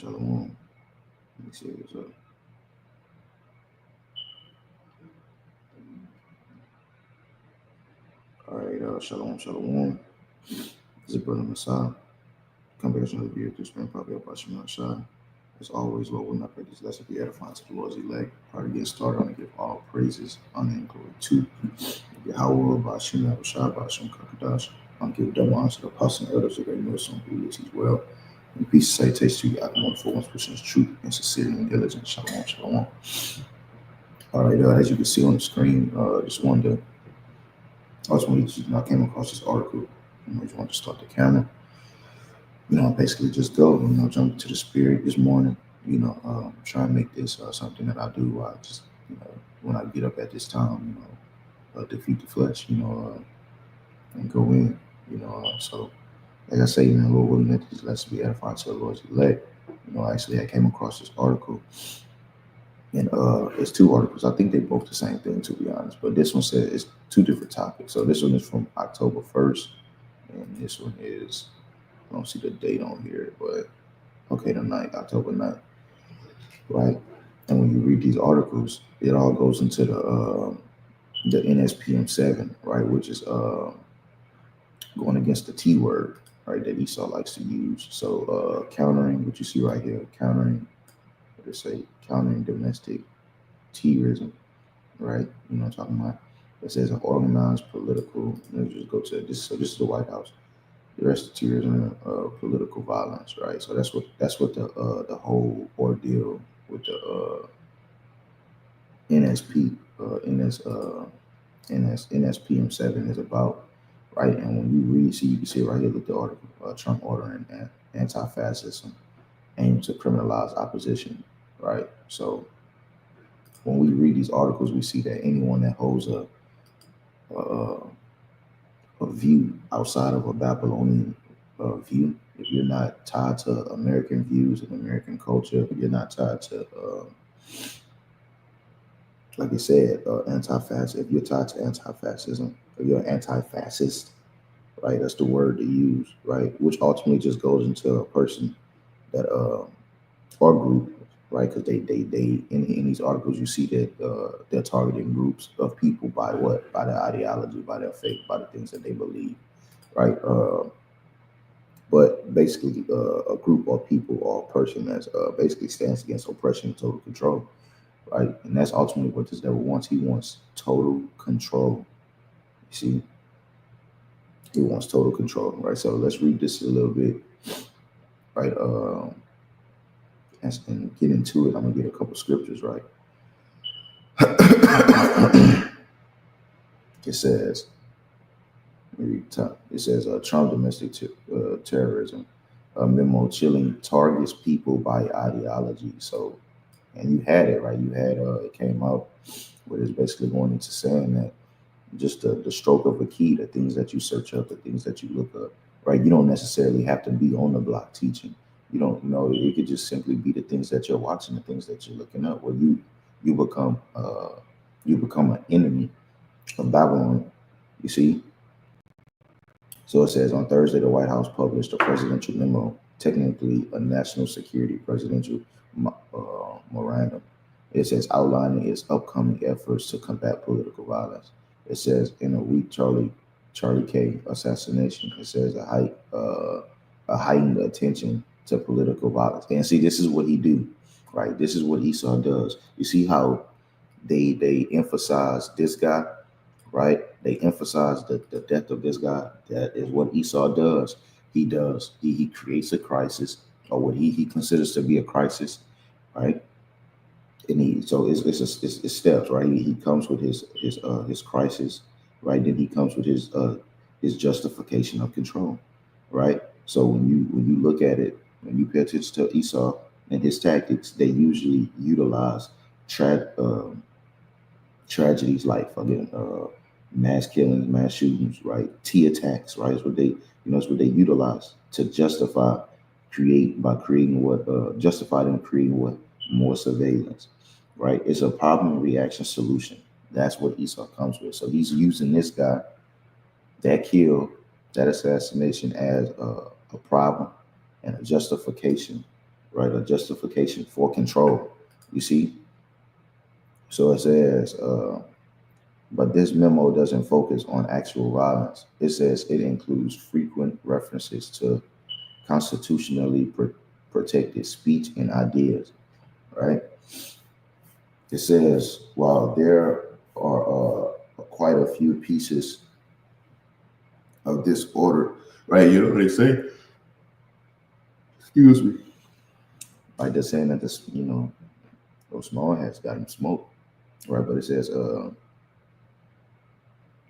Shalom. Let me see what's up. All right, Shalom. This is Brother Messiah. Come back to another video through Spring Probably about Shema Shai. As always, Lord, will not pray this lesson be edifying to the Lord's elect. Prior to get started, I'm going to give all praises, honor, and glory to Yahweh, Bashim, Yahushua, Bashim, Kakadash. I'm going to give double honor to the apostles and elders of the know some who will teach well. And peace and salutation to you, the wonderful ones, pushing truth and sincerity and diligence. Shalom. All right, as you can see on the screen, I came across this article. I just wanted to start the camera. Basically just go, jump into the spirit this morning. Try and make this something that I do. I just, when I get up at this time, defeat the flesh, and go in, So, like I say, Lord willing, let this lesson be edifying to the Lord's elect. Actually, I came across this article. And it's two articles. I think they're both the same thing, to be honest. But this one says it's two different topics. So this one is from October 1st, and this one is, I don't see the date on here, but okay, the 9th, October 9th, right? And when you read these articles, it all goes into the NSPM 7, right, which is going against the T word, right, that Esau likes to use. So countering what you see right here, countering domestic terrorism, right? You know what I'm talking about? It says an organized political. Let me just go to this. So this is the White House. The rest of terrorism, political violence, right? So that's what the whole ordeal with the NSPM 7 is about, right? And when you read, you can see right here with the article, Trump ordering anti-fascism aimed to criminalize opposition, right? So when we read these articles, we see that anyone that holds a view outside of a Babylonian view, if you're not tied to American views and American culture, if you're not tied to, like I said, anti-fascist, if you're tied to anti-fascism, if you're anti-fascist, right, that's the word to use, right, which ultimately just goes into a person that, or group, right, because they in these articles, you see that they're targeting groups of people by what? By their ideology, by their faith, by the things that they believe, right? But basically, a group or people or a person that basically stands against oppression and total control, right? And that's ultimately what this devil wants. He wants total control. You see, he wants total control, right? So let's read this a little bit, right? And get into it. I'm gonna get a couple scriptures, right? It says, Trump domestic terrorism, memo chilling targets people by ideology. So, and you had it, right? You had, it came out where it's basically going into saying that just the stroke of a key, the things that you search up, the things that you look up, right? You don't necessarily have to be on the block teaching. You don't, it could just simply be the things that you're watching, the things that you're looking up, where you become an enemy of Babylon. You see? So it says on Thursday, the White House published a presidential memo, technically a national security presidential memorandum. It says outlining its upcoming efforts to combat political violence. It says in a week, Charlie K. assassination. It says a heightened attention to political violence. And see, this is what he do, right? This is what Esau does. You see how they emphasize this guy, right? They emphasize the death of this guy. That is what Esau does. He creates a crisis, or what he considers to be a crisis, right? And it's steps, right? He comes with his crisis, right? Then he comes with his justification of control, right? So when you look at it, when you pay attention to Esau and his tactics, they usually utilize tragedies like mass killings, mass shootings, right? T attacks, right? It's what they utilize to justify creating what more surveillance, right? It's a problem reaction solution. That's what Esau comes with. So he's using this guy, that kill, that assassination, as a problem and a justification, right? A justification for control. You see? So it says, but this memo doesn't focus on actual violence. It says it includes frequent references to constitutionally protected speech and ideas, right? It says, while there are quite a few pieces of this order, right? You know what they say? Excuse me. Like they're saying that this, those small hats got him smoked, right? But it says,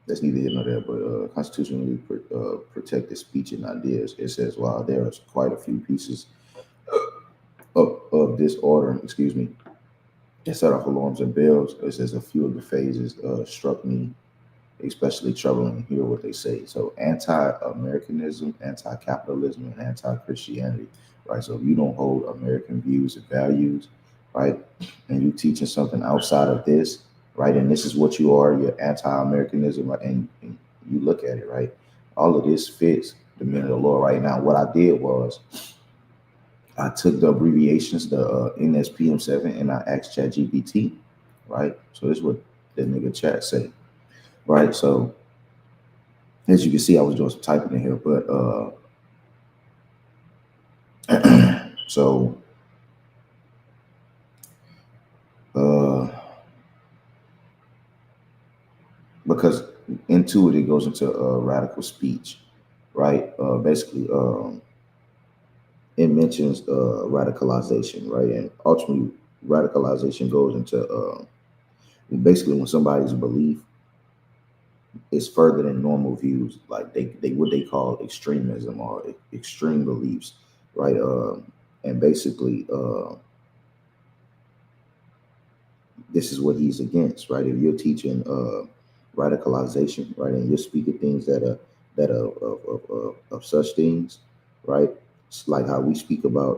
that's neither here nor there, but constitutionally protected speech and ideas. It says, while there is quite a few pieces of this order, excuse me, it set off alarms and bells. It says a few of the phases struck me especially troubling to hear what they say. So anti-Americanism, anti-capitalism, and anti-Christianity, right? So if you don't hold American views and values, right, and you teaching something outside of this, right, and this is what you are, you're anti-Americanism, right, and you look at it, right, all of this fits the men of the Lord right now. What I did was I took the abbreviations, the NSPM7, and I asked ChatGPT, right? So this is what the nigga chat say. Right, so as you can see, I was doing some typing in here, but so because into it goes into radical speech, right? Basically, it mentions radicalization, right? And ultimately, radicalization goes into basically when somebody's belief is further than normal views, like they what they call extremism or extreme beliefs, right? And basically, this is what he's against, right? If you're teaching radicalization, right, and you're speaking things that are of such things, right? It's like how we speak about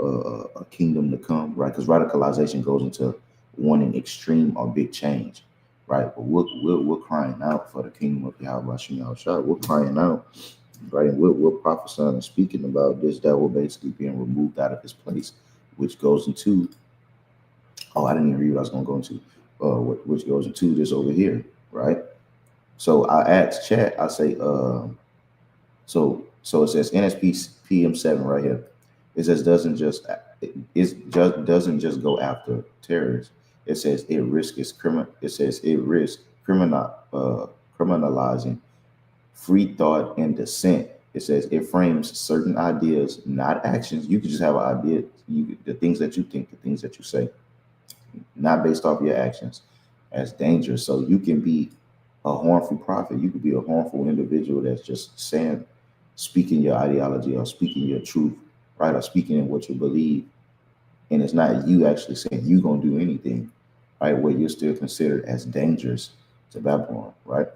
a kingdom to come, right? Because radicalization goes into wanting extreme or big change, right? But we're crying out for the kingdom of Yahweh Shem Yahushua. We're crying out, right? And we're prophesying and speaking about this devil basically being removed out of his place, which goes into, I didn't even read what I was going to go into, which goes into this over here, right? So I asked chat, I say, so it says NSPM7 right here. It says doesn't just go after terrorists. It says it risks criminalizing free thought and dissent. It says it frames certain ideas, not actions. You could just have an idea, the things that you think, the things that you say, not based off your actions, as dangerous. So you can be a harmful prophet. You could be a harmful individual that's just speaking your ideology or speaking your truth, right? Or speaking in what you believe. And it's not you actually saying you gonna do anything, right? Where you're still considered as dangerous to Babylon, right?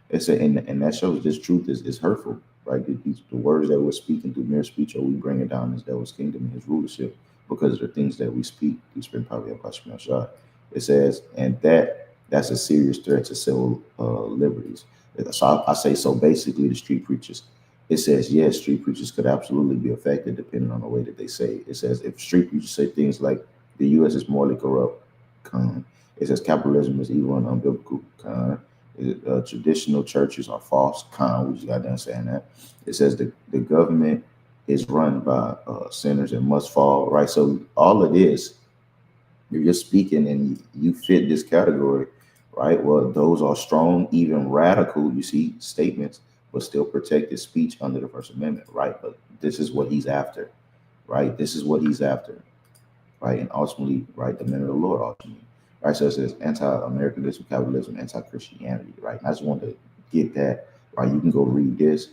It's and that shows this truth is hurtful, right? The words that we're speaking through mere speech, or we bring it down as devil's kingdom and his rulership, because of the things that we speak through Spirit Power of Hashem Shah. It says, and that's a serious threat to civil liberties. So I say, so basically the street preachers, it says, yes, street preachers could absolutely be affected depending on the way that they say it. It says if street preachers say things like the U.S. is morally corrupt, it says capitalism is evil and unbiblical, traditional churches are false, we just got done saying that. It says the government is run by sinners and must fall, right? So all of this, if you're speaking and you fit this category, right? Well, those are strong, even radical, you see, statements, but still protected speech under the First Amendment, right? But this is what he's after, right? This is what he's after, right? And ultimately, right, the men of the Lord ultimately, right? So it says anti-Americanism, capitalism, anti-Christianity, right? And I just wanted to get that, right? You can go read this,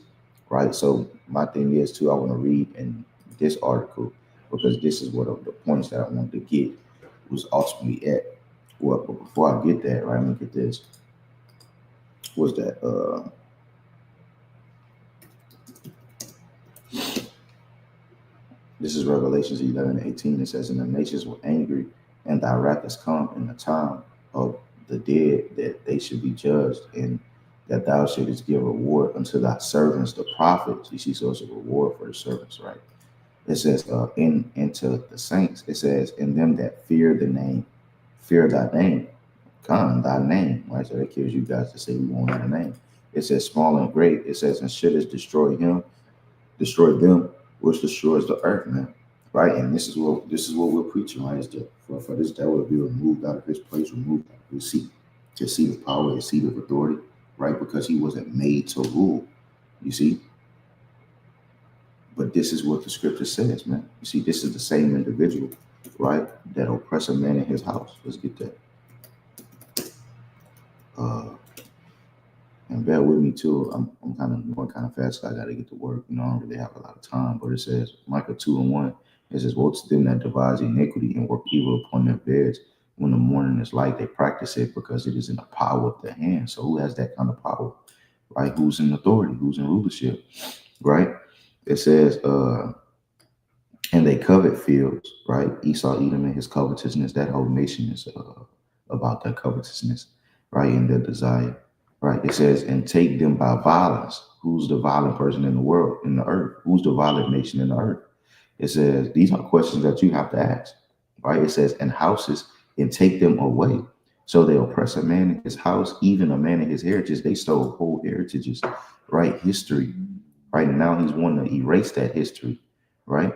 right? So my thing is too, I want to read in this article because this is what the points that I wanted to get was ultimately at. Well, but before I get that, right, look at this. Was that this is Revelations 11:18. It says, and the nations were angry, and thy wrath has come in the time of the dead, that they should be judged, and that thou shouldest give reward unto thy servants, the prophets. You see, so it's a reward for the servants, right? It says, into the saints. It says, in them that fear the name, fear thy name. Come, thy name. Right? So that gives you guys to say we won't have a name. It says small and great. It says, and shouldest destroy them, which destroys the earth, man. Right? And this is what we're preaching, right? Is that for this devil to be removed out of his place, removed out of his seat of power, his seat of authority, right? Because he wasn't made to rule. You see? But this is what the scripture says, man. You see, this is the same individual, right? That oppress a man in his house. Let's get that. And bear with me too. I'm kind of going kind of fast. So I got to get to work. I don't really have a lot of time. But it says Micah 2:1. It says, "Woe to them that devise iniquity and work evil upon their beds. When the morning is light, they practice it because it is in the power of their hand." So who has that kind of power, right? Who's in authority? Who's in rulership, right? It says, and they covet fields, right? Esau, Edom, and his covetousness. That whole nation is about that covetousness, right? And their desire. Right. It says, and take them by violence. Who's the violent person in the world, in the earth? Who's the violent nation in the earth? It says, these are questions that you have to ask. Right. It says, and houses, and take them away. So they oppress a man in his house, even a man in his heritage. They stole whole heritages, right? History. Right. And now he's wanting to erase that history. Right.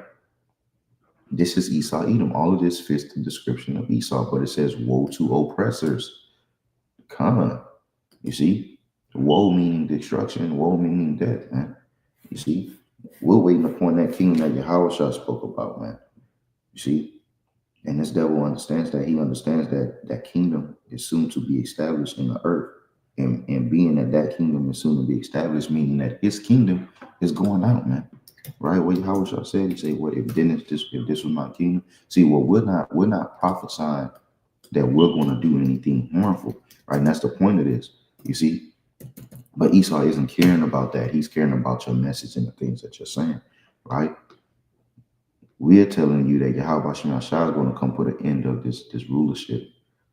This is Esau, Edom. All of this fits the description of Esau, but it says, woe to oppressors. Come on. You see, woe meaning destruction, woe meaning death, man. You see, we're waiting upon that kingdom that Yahweh spoke about, man. You see, and this devil understands that. He understands that that kingdom is soon to be established in the earth. And being that that kingdom is soon to be established, meaning that his kingdom is going out, man. Right? What Yahweh said, he said, "What if this was my kingdom?" See, well, we're not prophesying that we're going to do anything harmful, right? And that's the point of this. You see, but Esau isn't caring about that. He's caring about your message and the things that you're saying, right? We're telling you that Yahweh Shem Shah is going to come put an end of this rulership.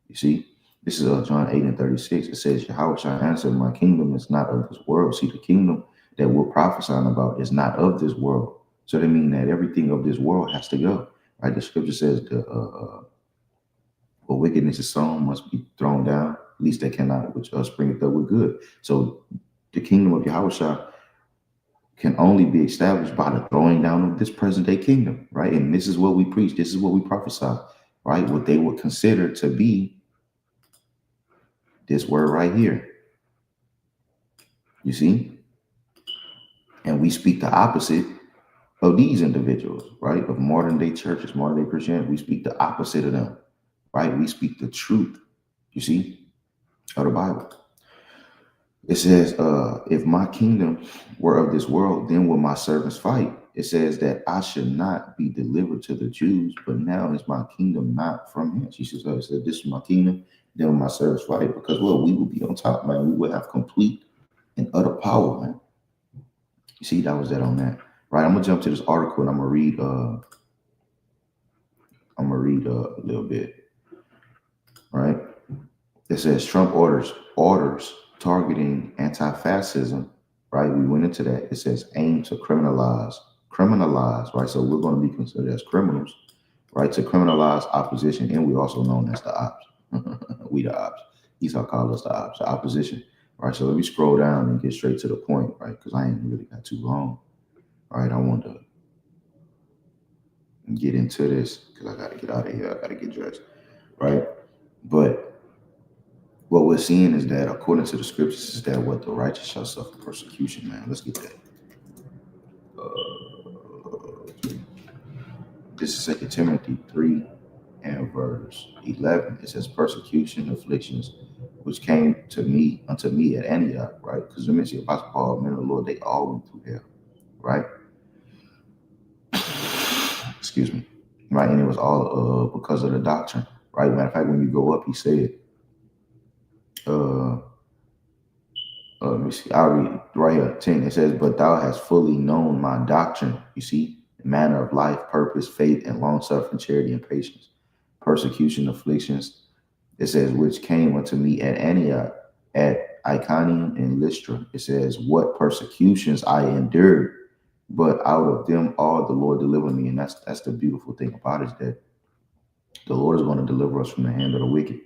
You see, this is John 8:36. It says, Yahweh Shah answered, my kingdom is not of this world. See, the kingdom that we're prophesying about is not of this world. So that means that everything of this world has to go, right? The scripture says for wickedness is sown must be thrown down. At least they cannot, which springeth up with good. So the kingdom of Yahweh can only be established by the throwing down of this present day kingdom, right? And this is what we preach. This is what we prophesy, right? What they would consider to be this word right here. You see? And we speak the opposite of these individuals, right? Of modern day churches, modern day Christianity. We speak the opposite of them, right? We speak the truth, you see, of the Bible. It says, if my kingdom were of this world, then will my servants fight. It says that I should not be delivered to the Jews, but now is my kingdom not from hence. She says, this is my kingdom, then will my servants fight. Because, well, we will be on top, man. We will have complete and utter power, man. You see, that was that on that. Right, I'm going to jump to this article and I'm going to read a little bit. Right? It says Trump orders targeting anti-fascism, right? We went into that. It says aim to criminalize, right? So we're going to be considered as criminals, right? To criminalize opposition, and we're also known as the ops. We the ops. Esau called us the ops, the opposition, right? So let me scroll down and get straight to the point, right? Because I ain't really got too long, right? I want to get into this because I got to get out of here. I got to get dressed, right? But what we're seeing is that, according to the scriptures, is that what the righteous shall suffer persecution, man. Let's get that. This is 2 Timothy 3 and verse 11. It says, persecution, afflictions, which came unto me at Antioch, right? Because let me see, Apostle Paul, men of the Lord, they all went through hell, right? Excuse me. Right, and it was all because of the doctrine, right? Matter of fact, when you go up, he said, let me see, I'll read it right here, 10. It says, but thou hast fully known my doctrine, you see, the manner of life, purpose, faith, and long-suffering, charity, and patience, persecution, afflictions. It says, which came unto me at Antioch, at Iconium, and Lystra. It says, what persecutions I endured, But out of them all the Lord delivered me. And that's the beautiful thing about it, is that the Lord is going to deliver us from the hand of the wicked,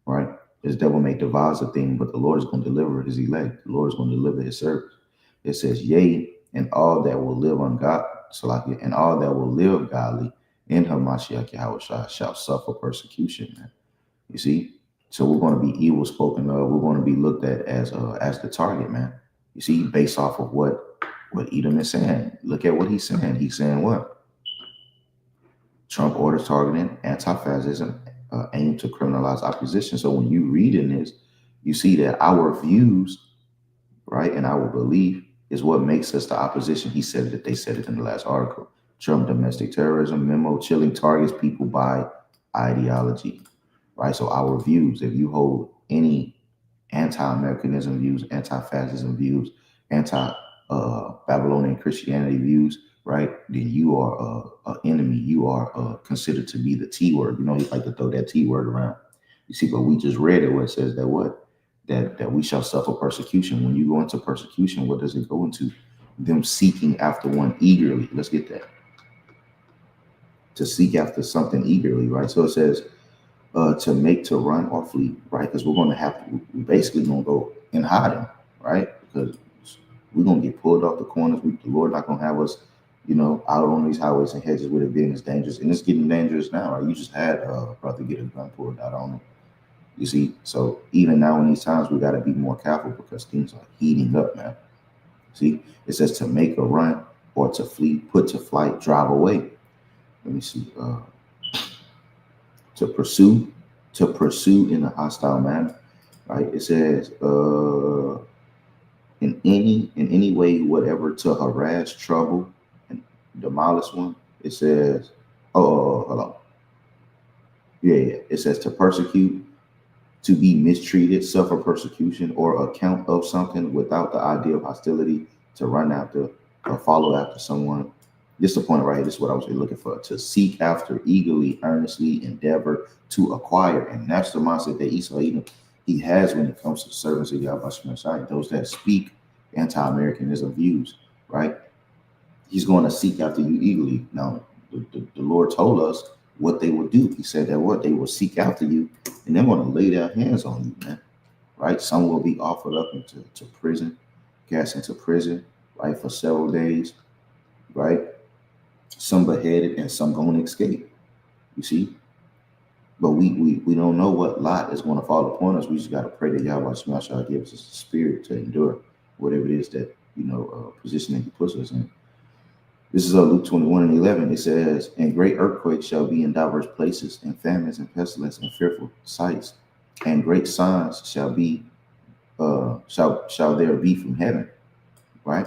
right? This devil may devise a thing, but the Lord is going to deliver his elect. The Lord is going to deliver his servants. It says, yea, and all that will live on God, and all that will live godly in Hamashiach Yahweh shall suffer persecution, man. You see? So we're going to be evil spoken of. We're going to be looked at as the target, man. You see, based off of what Edom is saying. Look at what he's saying. He's saying what? Trump orders targeting anti-fascism aimed to criminalize opposition. So when you read in this, you see that our views, right, and our belief is what makes us the opposition. He said that they said it in the last article. Trump domestic terrorism memo chilling targets people by ideology, right? So our views, if you hold any anti-Americanism views, anti-fascism views, anti-Babylonian Christianity views, right? Then you are an enemy. You are considered to be the T word. You know, he like to throw that T word around. You see, but we just read it where it says that what? That we shall suffer persecution. When you go into persecution, what does it go into? Them seeking after one eagerly. Let's get that. To seek after something eagerly, right? So it says, to make, to run, or flee, right? Because we're going to have to, we basically going to go in hiding, right? Because we're going to get pulled off the corners. The Lord not going to have us, you know, out on these highways and hedges with it being as dangerous. And it's getting dangerous now, right? You just had a brother get a gun pulled out on him. You see? So even now in these times, we got to be more careful because things are heating up, man. See? It says to make a run or to flee, put to flight, drive away. Let me see. To pursue in a hostile manner, right? It says in any way, whatever, to harass, trouble, and demolish one. It says, hold on. Yeah. It says to persecute, to be mistreated, suffer persecution, or account of something without the idea of hostility, to run after or follow after someone. This is the point right here. This is what I was looking for. To seek after, eagerly, earnestly, endeavor to acquire. And that's the mindset that Esau he has when it comes to servants of Yahweh Shemashai, those that speak anti-Americanism views, right? He's going to seek after you eagerly. Now, the Lord told us what they would do. He said that what they will seek after you, and they're going to lay their hands on you, man. Right? Some will be offered up into prison, cast into prison, right, for several days, right? Some beheaded and some going to escape. You see? But we don't know what lot is going to fall upon us. We just got to pray that Yahweh Shemashah gives us the spirit to endure whatever it is that, you know, position that he puts us in. This is Luke 21:11. It says, and great earthquakes shall be in diverse places, and famines and pestilence and fearful sights, and great signs shall there be from heaven. Right?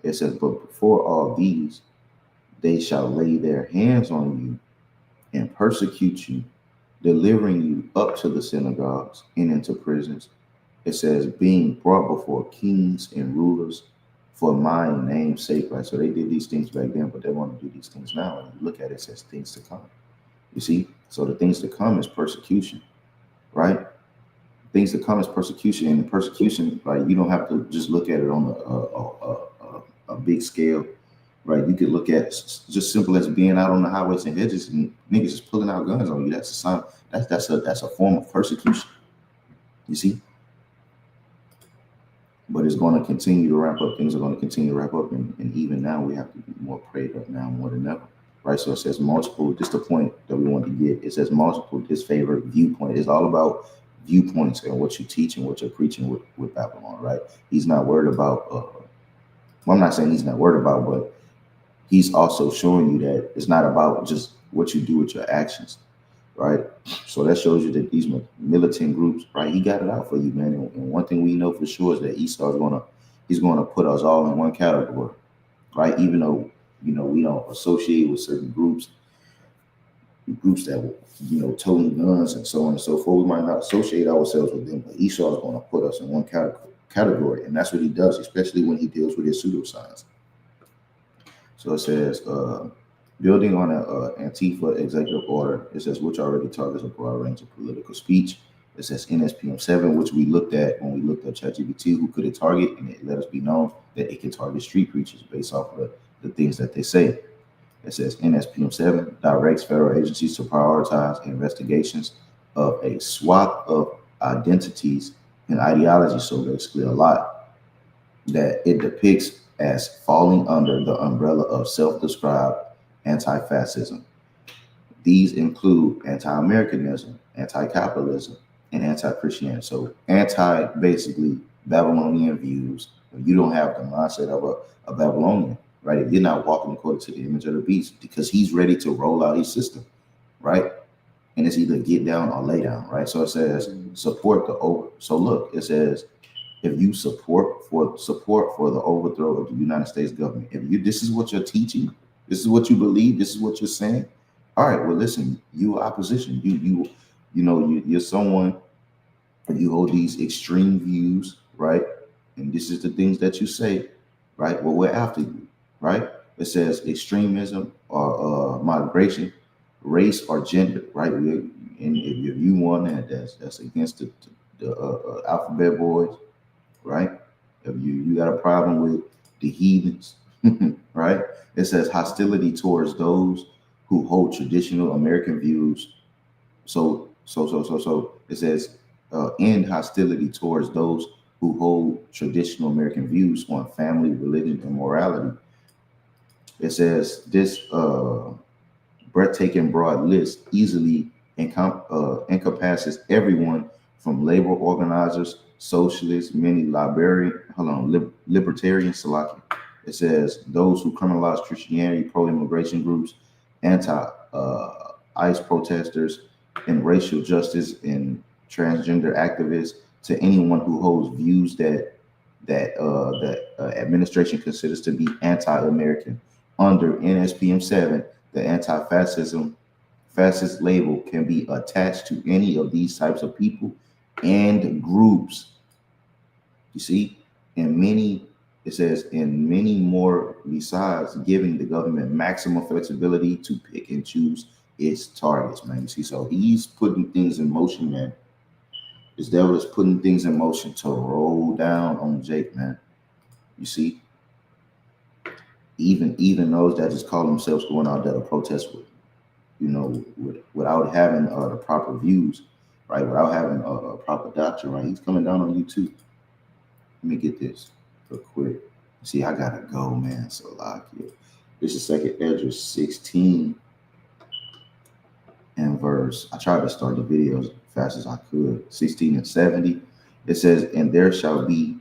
It says, but before all these, they shall lay their hands on you and persecute you, delivering you up to the synagogues and into prisons. It says, being brought before kings and rulers for my name's sake, right? So they did these things back then, but they want to do these things now. And you look at it, it says things to come. You see? So the things to come is persecution, right? Things to come is persecution. And persecution, right, you don't have to just look at it on a big scale, right? You could look at just simple as being out on the highways and hedges and niggas just pulling out guns on you. That's a sign. That's a form of persecution. You see? But it's going to continue to ramp up. Things are going to continue to ramp up. And even now, we have to be more prayed up now more than ever. Right? So it says multiple, just the point that we want to get. It says multiple disfavored viewpoint. It's all about viewpoints and what you teach and what you're preaching with Babylon, right? He's not worried about, well, I'm not saying he's not worried about, but he's also showing you that it's not about just what you do with your actions, right? So that shows you that these militant groups, right? He got it out for you, man. And one thing we know for sure is that Esau is he's gonna put us all in one category, right? Even though, you know, we don't associate with certain groups that, you know, toting guns and so on and so forth. We might not associate ourselves with them, but Esau is gonna put us in one category, and that's what he does, especially when he deals with his pseudoscience. So it says, building on an Antifa executive order, it says, which already targets a broad range of political speech. It says NSPM 7, which we looked at when we looked at ChatGPT, who could it target, and it let us be known that it can target street preachers based off of the things that they say. It says NSPM7 directs federal agencies to prioritize investigations of a swath of identities and ideologies. So basically, a lot that it depicts as falling under the umbrella of self-described anti-fascism. These include anti-Americanism, anti-capitalism, and anti-Christianity. So basically Babylonian views. You don't have the mindset of a Babylonian, right? If you're not walking according to the image of the beast, because he's ready to roll out his system, right? And it's either get down or lay down, right? So it says support the over. So look, it says if you support for the overthrow of the United States government, if you this is what you're teaching, this is what you believe, this is what you're saying. All right, well, listen, you opposition, you're someone, and you hold these extreme views, right? And this is the things that you say, right? Well, we're after you, right? It says extremism or migration, race or gender, right? And if you want that's against the alphabet boys, right? If you got a problem with the heathens, right? It says hostility towards those who hold traditional American views. So it says end hostility towards those who hold traditional American views on family, religion, and morality. It says this breathtaking broad list easily encompasses everyone from labor organizers, socialists, many libertarian Salaki. It says those who criminalize Christianity, pro-immigration groups, anti-ICE protesters, and racial justice and transgender activists, to anyone who holds views that administration considers to be anti-American. Under NSPM 7, the fascist label can be attached to any of these types of people and groups. You see, it says, and many more besides, giving the government maximum flexibility to pick and choose its targets, man. You see, so he's putting things in motion, man. This devil is putting things in motion to roll down on Jake, man. You see, even those that just call themselves going out there to protest without having the proper views, right? Without having a proper doctrine, right? He's coming down on you too. Let me get this real quick. See, I gotta go, man. So this is 2nd Esdras 16 and verse. I tried to start the video as fast as I could. 16 and 70. It says, and there shall be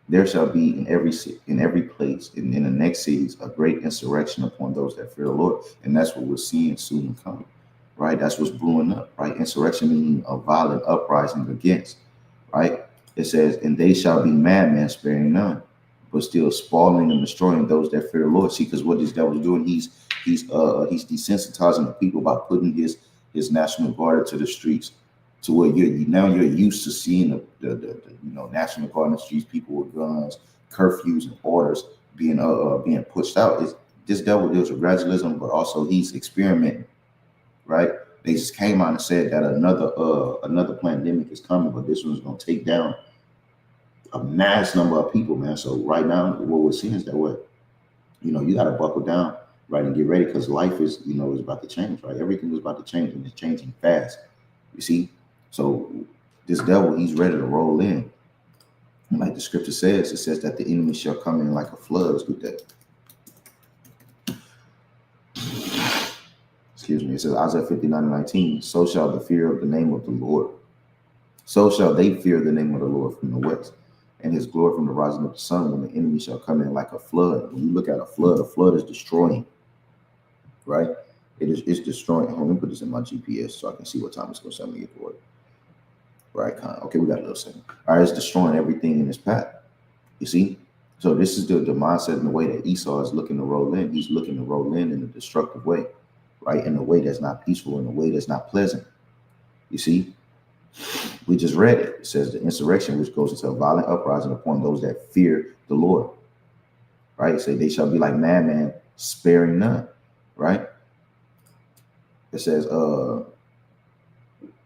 in every place in the next cities a great insurrection upon those that fear the Lord. And that's what we're seeing soon to come, right? That's what's brewing up, right? Insurrection meaning a violent uprising against, right? It says, and they shall be madmen, sparing none, but still spoiling and destroying those that fear the Lord. See, because what this devil's doing, he's desensitizing the people by putting his National Guard to the streets, to where you're used to seeing the National Guard in the streets, people with guns, curfews, and orders being pushed out. This devil deals with gradualism, but also he's experimenting, right? They just came out and said that another pandemic is coming, but this one's going to take down a mass number of people, man. So right now, what we're seeing is that you got to buckle down, right, and get ready, because life is about to change, right? Everything is about to change, and it's changing fast. You see, so this devil, he's ready to roll in. And like the scripture says, it says that the enemy shall come in like a flood. Let's get that. Excuse me. It says Isaiah 59:19. So shall the fear of the name of the Lord. So shall they fear the name of the Lord from the west, and his glory from the rising of the sun, when the enemy shall come in like a flood. When you look at a flood is destroying, right? It's destroying. Hold on, let me put this in my GPS so I can see what time it's going to send me for it. Right, okay, we got a little second. All right, it's destroying everything in its path. You see? So this is the mindset and the way that Esau is looking to roll in. He's looking to roll in a destructive way, right? In a way that's not peaceful, in a way that's not pleasant. You see? We just read it. It says the insurrection, which goes into a violent uprising upon those that fear the Lord, right? Say they shall be like madmen, sparing none, right? It says,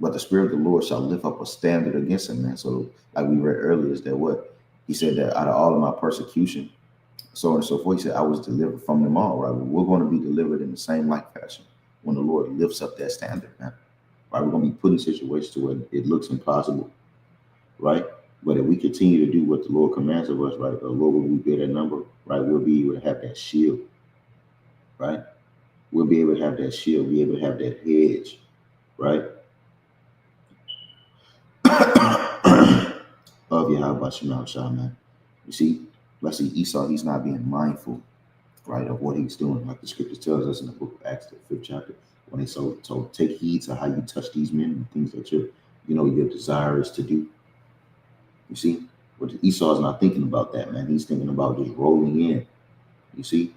but the Spirit of the Lord shall lift up a standard against him, man. So like we read earlier, is that what he said, that out of all of my persecution, so on and so forth. He said, I was delivered from them all, right? Well, we're going to be delivered in the same like fashion when the Lord lifts up that standard, man. Right? We're going to be put in situations to where it looks impossible, right? But if we continue to do what the Lord commands of us, right, the Lord will be that number, right? We'll be able to have that shield, right? We'll be able to have that shield, be able to have that hedge, right? Of Yahweh Shema Shah, man. You see, let's see, Esau, he's not being mindful, right, of what he's doing. Like the scripture tells us in the book of Acts, the 5th chapter, when they told take heed to how you touch these men and things that your desire is to do. You see, but Esau is not thinking about that, man. He's thinking about just rolling in. You see,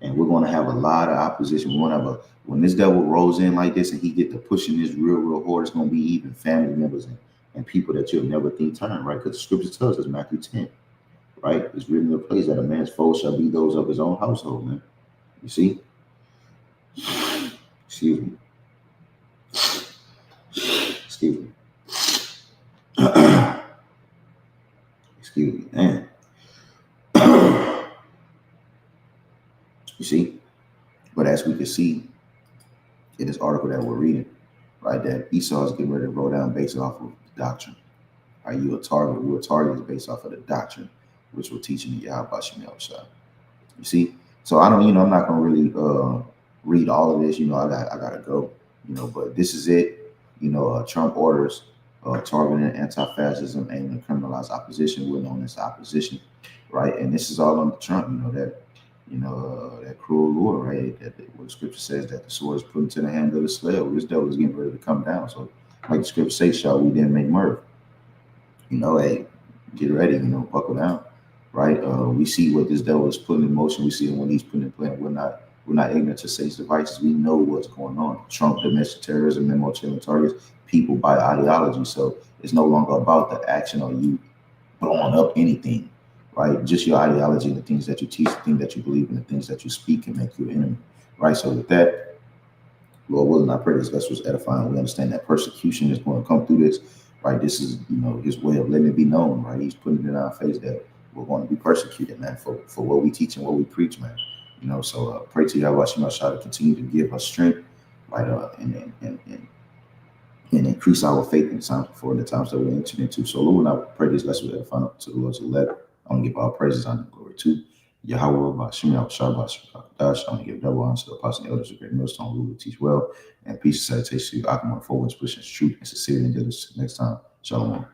and we're going to have a lot of opposition. We're going to have when this devil rolls in like this and he get to pushing this real hard, it's going to be even family members and people that you'll never think turn, right? Because the scripture tells us, Matthew 10, right? It's written in a place that a man's foes shall be those of his own household, man. You see? Excuse me. Excuse me. Excuse me, man. You see? But as we can see in this article that we're reading, right, that Esau is getting ready to roll down based off of the doctrine. Are you a target? We're a target based off of the doctrine, which we're teaching the Yahweh Shemel Shah. You see? So I don't, I'm not gonna really read all of this, I gotta go, but this is it. Trump orders targeting anti-fascism aiming to criminalize opposition. We're known as opposition, right? And this is all under Trump, that cruel lure, right? That what the scripture says that the sword is put into the hand of the slave. This devil is getting ready to come down. So, like the scripture says, shall we then make mirth? Hey, get ready, buckle down, right? We see what this devil is putting in motion. We see when he's putting in play. We're not ignorant to Satan's devices. We know what's going on. Trump, domestic terrorism, memo killing targets, people by ideology. So it's no longer about the action or you blowing up anything, right? Just your ideology, the things that you teach, the things that you believe in, the things that you speak can make you an enemy, right? So with that, Lord willing, I pray this vessel is edifying. We understand that persecution is going to come through this, right? This is, his way of letting it be known, right? He's putting it in our face that we're going to be persecuted, man, for what we teach and what we preach, man. So pray to Yahweh Shema Shah to continue to give us strength, right? And increase our faith in times before the times that we're entered into. So Lord, I pray this vessel is edifying to the Lord's letter. I'm going to give all praises, honor, and glory to Yahweh, Bashim, Yahweh, Dash. I'm going to give double honor to the apostles and elders of Great Millstone who will teach well, and peace and salutation to you. I can move forward, pushing truth and sincerity and diligence. Next time, Shalom.